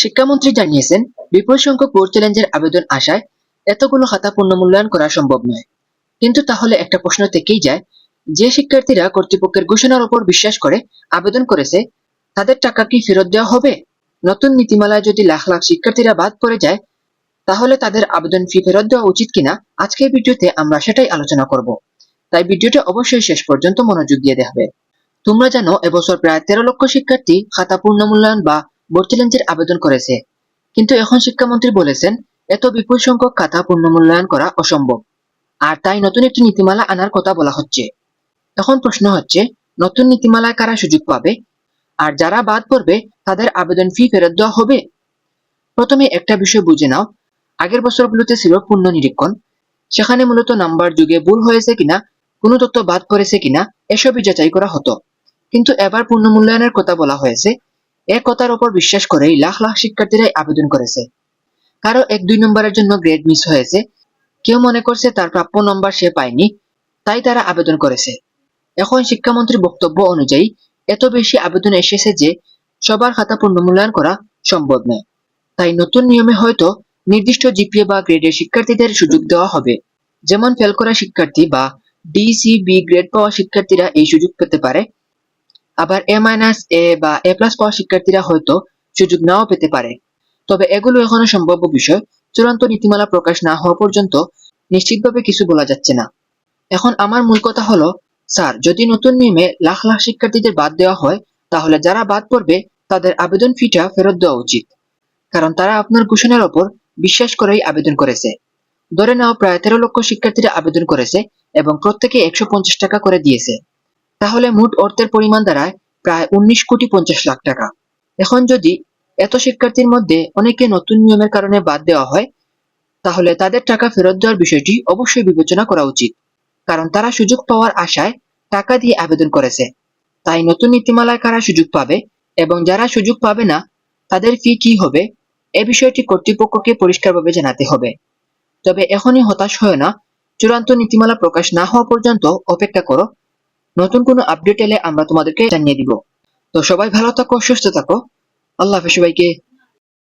শিক্ষামন্ত্রী জানিয়েছেন, বিপুল সংখ্যক বোর্ড চ্যালেঞ্জের আবেদন আসায় এতগুলো খাতা পুনর্মূল্যায়ন করা সম্ভব নয়। কিন্তু তাহলে একটা প্রশ্ন থেকেই যায়, যে শিক্ষার্থীরা কর্তৃপক্ষের ঘোষণার উপর বিশ্বাস করে আবেদন করেছে, তাদের টাকা কি ফেরত দেওয়া হবে? নতুন নীতিমালায় যদি লাখ লাখ শিক্ষার্থীরা বাদ পড়ে যায়, তাহলে তাদের আবেদন ফি ফেরত দেওয়া উচিত কিনা আজকের ভিডিওতে আমরা সেটাই আলোচনা করব। তাই ভিডিওটা অবশ্যই শেষ পর্যন্ত মনোযোগ দিয়ে দেখবে। তোমরা জানো, এবছর প্রায় 13 লক্ষ শিক্ষার্থী খাতা পুনর্মূল্যায়ন বা বোর্ড চ্যালেঞ্জের আবেদন করেছে। কিন্তু এখন শিক্ষামন্ত্রী বলেছেন, এত বিপুল সংখ্যক খাতা পুনর্মূল্যায়ন করা অসম্ভব, আর তাই নতুন একটি নীতিমালা আনার কথা বলা হচ্ছে। এখন প্রশ্ন হচ্ছে, নতুন নীতিমালায় কারা সুযোগ পাবে, আর যারা বাদ পড়বে তাদের আবেদন ফি ফেরত দেওয়া হবে? প্রথমে একটা বিষয় বুঝে নাও, আগের বছরগুলোতে ছিল পূর্ণ নিরীক্ষণ। সেখানে মূলত নাম্বার যুগে ভুল হয়েছে কিনা, কোনো তথ্য বাদ পড়েছে কিনা এসবই যাচাই করা হতো। কিন্তু এবার পুনর্মূল্যায়নের কথা বলা হয়েছে। এক কথার উপর বিশ্বাস করেই লাখ লাখ শিক্ষার্থীরাই আবেদন করেছে। কারো 1-2 নম্বরের জন্য গ্রেড মিস হয়েছে, কেউ মনে করছে তার প্রাপ্য নম্বর সে পায়নি, তাই তারা আবেদন করেছে। এখন শিক্ষামন্ত্রীর বক্তব্য অনুযায়ী এত বেশি আবেদন এসেছে যে সবার খাতা পুনর্মূল্যায়ন করা সম্ভব নয়। তাই নতুন নিয়মে হয়তো নির্দিষ্ট জিপিএ বা গ্রেডের শিক্ষার্থীদের সুযোগ দেওয়া হবে। যেমন ফেল করা শিক্ষার্থী বা ডিসিবি গ্রেড পাওয়া শিক্ষার্থীরা এই সুযোগ পেতে পারে। আবার A-A বা A+ পাওয়া শিক্ষার্থীরা হয়তো সুযোগ নাও পেতে পারে। তবে এগুলো এখনো সম্ভাব্য বিষয়। চূড়ান্ত নীতিমালা প্রকাশ না হওয়া পর্যন্ত নিশ্চিতভাবে কিছু বলা যাচ্ছে না। এখন আমার মূল কথা হলো, স্যার, যদি নতুন নিয়মে লাখ লাখ শিক্ষার্থীদের বাদ দেওয়া হয়, তাহলে যারা বাদ পড়বে তাদের আবেদন ফিটা ফেরত দেওয়া উচিত। কারণ তারা আপনার ঘোষণার ওপর বিশ্বাস করেই আবেদন করেছে। ধরে নাও প্রায় 13 লক্ষ শিক্ষার্থীরা আবেদন করেছে এবং প্রত্যেকে 150 টাকা করে দিয়েছে। তাহলে মোট অর্থের পরিমাণ দাঁড়ায় প্রায় 19,50,00,000 টাকা। এখন যদি এত শিক্ষার্থীর মধ্যে অনেকে নতুন নিয়মের কারণে বাদ দেওয়া হয়, তাহলে তাদের টাকা ফেরত দেওয়ার বিষয়টি অবশ্যই বিবেচনা করা উচিত। কারণ তারা সুযোগ পাওয়ার আশায় টাকা দিয়ে আবেদন করেছে। তাই নতুন নীতিমালায় কারা সুযোগ পাবে এবং যারা সুযোগ পাবে না তাদের ফি কি হবে, এ বিষয়টি কর্তৃপক্ষকে পরিষ্কারভাবে জানাতে হবে। তবে এখনই হতাশ হয় না, চূড়ান্ত নীতিমালা প্রকাশ না হওয়া পর্যন্ত অপেক্ষা করো। নতুন কোনো আপডেট এলে আমরা তোমাদেরকে জানিয়ে দিব। তো সবাই ভালো থাকো, সুস্থ থাকো। আল্লাহ হাফেজ সবাইকে।